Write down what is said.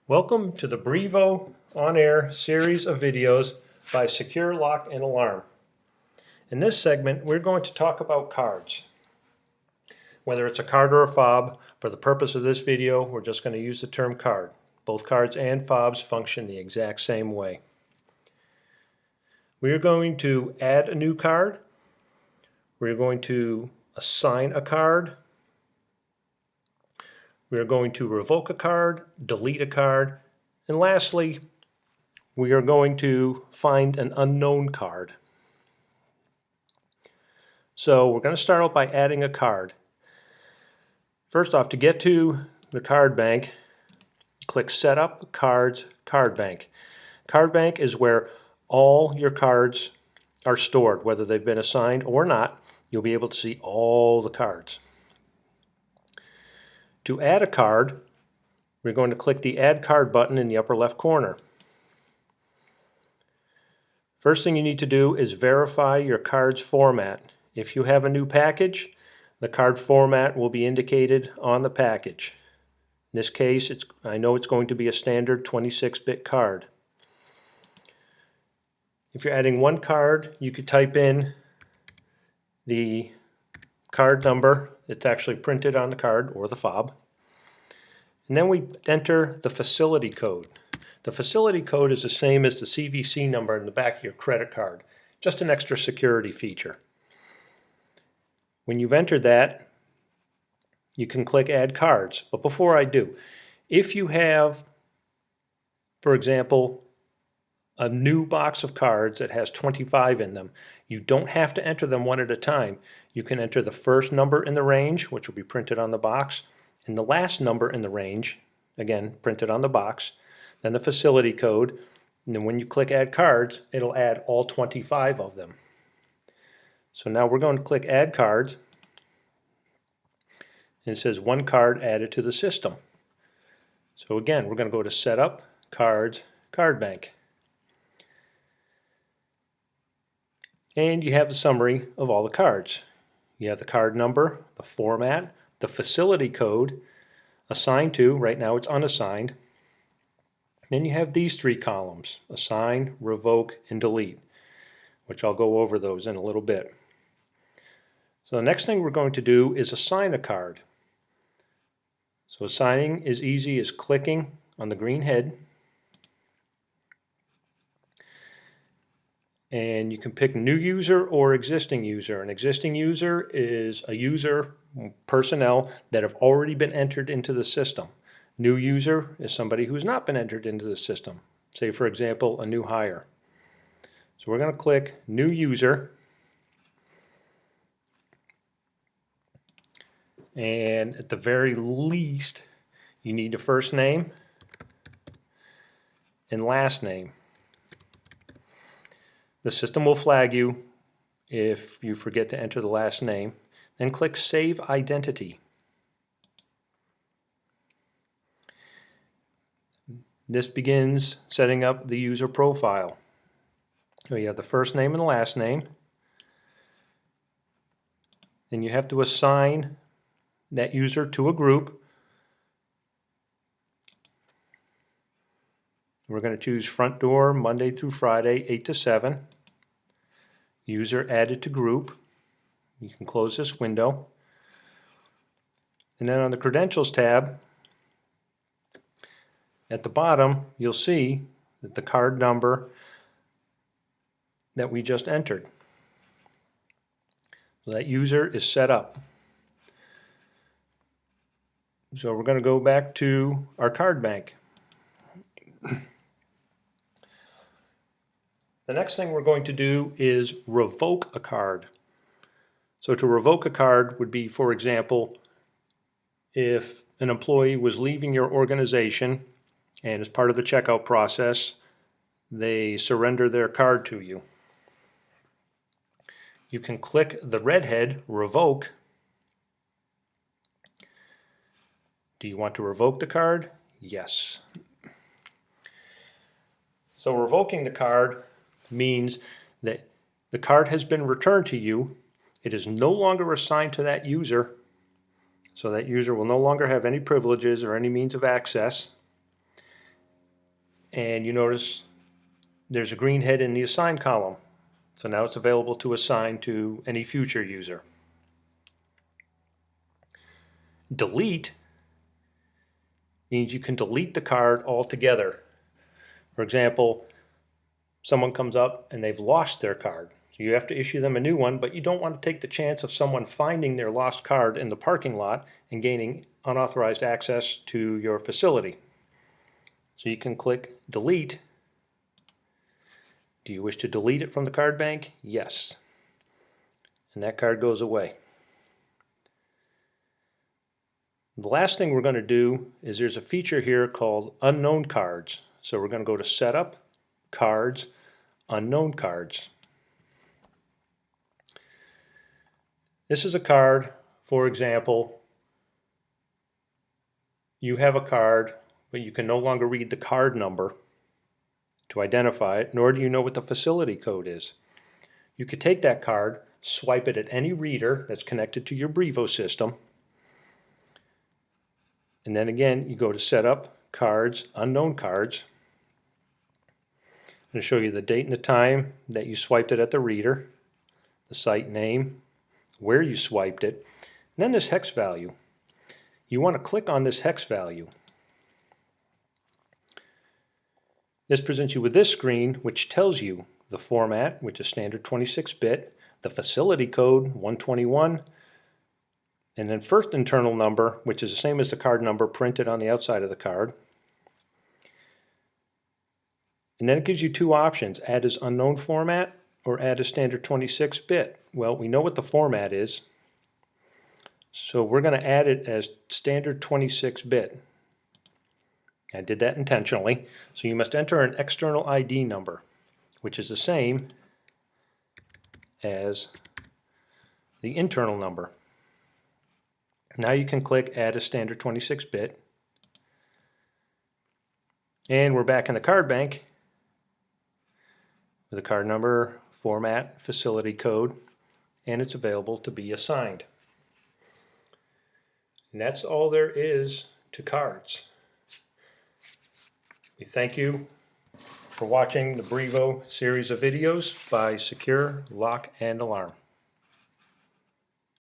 Welcome to the Brivo on-air series of videos by Secure Lock and Alarm. In this segment, we're going to talk about cards. Whether it's a card or a fob, for the purpose of this video, we're just going to use the term card. Both cards and fobs function the exact same way. We are going to add a new card. We're going to assign a card. We are going to revoke a card, delete a card, and lastly, we are going to find an unknown card. So we're going to start out by adding a card. First off, to get to the card bank, click Setup Cards Card Bank. Card Bank is where all your cards are stored, whether they've been assigned or not. You'll be able to see all the cards. To add a card, we're going to click the Add Card button in the upper left corner. First thing you need to do is verify your card's format. If you have a new package, the card format will be indicated on the package. In this case, I know it's going to be a standard 26-bit card. If you're adding one card, you could type in the card number. It's actually printed on the card or the fob. And then we enter the facility code. The facility code is the same as the CVC number in the back of your credit card, just an extra security feature. When you've entered that, you can click Add Cards. But before I do, if you have, for example, a new box of cards that has 25 in them, you don't have to enter them one at a time. You can enter the first number in the range, which will be printed on the box, and the last number in the range, again, printed on the box, then the facility code, and then when you click Add Cards, it'll add all 25 of them. So now we're going to click Add Cards, and it says one card added to the system. So again, we're going to go to Setup, Cards, Card Bank. And you have a summary of all the cards. You have the card number, the format, the facility code, assigned to, right now it's unassigned. Then you have these three columns, assign, revoke, and delete, which I'll go over those in a little bit. So the next thing we're going to do is assign a card. So assigning is easy as clicking on the green head, and you can pick new user or existing user. An existing user is a user, personnel, that have already been entered into the system. New user is somebody who's not been entered into the system. Say, for example, a new hire. So we're going to click New User. And at the very least, you need a first name and last name. The system will flag you if you forget to enter the last name. Then click Save Identity. This begins setting up the user profile. So you have the first name and the last name. Then you have to assign that user to a group. We're going to choose front door Monday through Friday, 8 to 7. User added to group. You can close this window. And then on the Credentials tab, at the bottom, you'll see that the card number that we just entered. So that user is set up. So we're going to go back to our card bank. The next thing we're going to do is revoke a card. So to revoke a card would be, for example, if an employee was leaving your organization and as part of the checkout process, they surrender their card to you. You can click the red head, Revoke. Do you want to revoke the card? Yes. So revoking the card means that the card has been returned to you. It is no longer assigned to that user, so that user will no longer have any privileges or any means of access. and you notice there's a green head in the assign column. So now it's available to assign to any future user. Delete means you can delete the card altogether. For example, someone comes up and they've lost their card. So you have to issue them a new one, but you don't want to take the chance of someone finding their lost card in the parking lot and gaining unauthorized access to your facility. So you can click delete. Do you wish to delete it from the card bank? Yes. And that card goes away. The last thing we're going to do is there's a feature here called unknown cards. So we're going to go to setup, cards, unknown cards. This is a card, for example, you have a card, but you can no longer read the card number to identify it, nor do you know what the facility code is. You could take that card, swipe it at any reader that's connected to your Brivo system, and then again you go to setup, cards, unknown cards. I'm going to show you the date and the time that you swiped it at the reader, the site name, where you swiped it, and then this hex value. You want to click on this hex value. This presents you with this screen, which tells you the format, which is standard 26-bit, the facility code 121, and then first internal number, which is the same as the card number printed on the outside of the card. And then it gives you two options, add as unknown format or add as standard 26-bit. Well, we know what the format is, so we're going to add it as standard 26-bit. I did that intentionally. So you must enter an external ID number, which is the same as the internal number. Now you can click add a standard 26-bit. And we're back in the card bank with the card number, format, facility code, and it's available to be assigned. And that's all there is to cards. We thank you for watching the Brivo series of videos by Secure Lock and Alarm.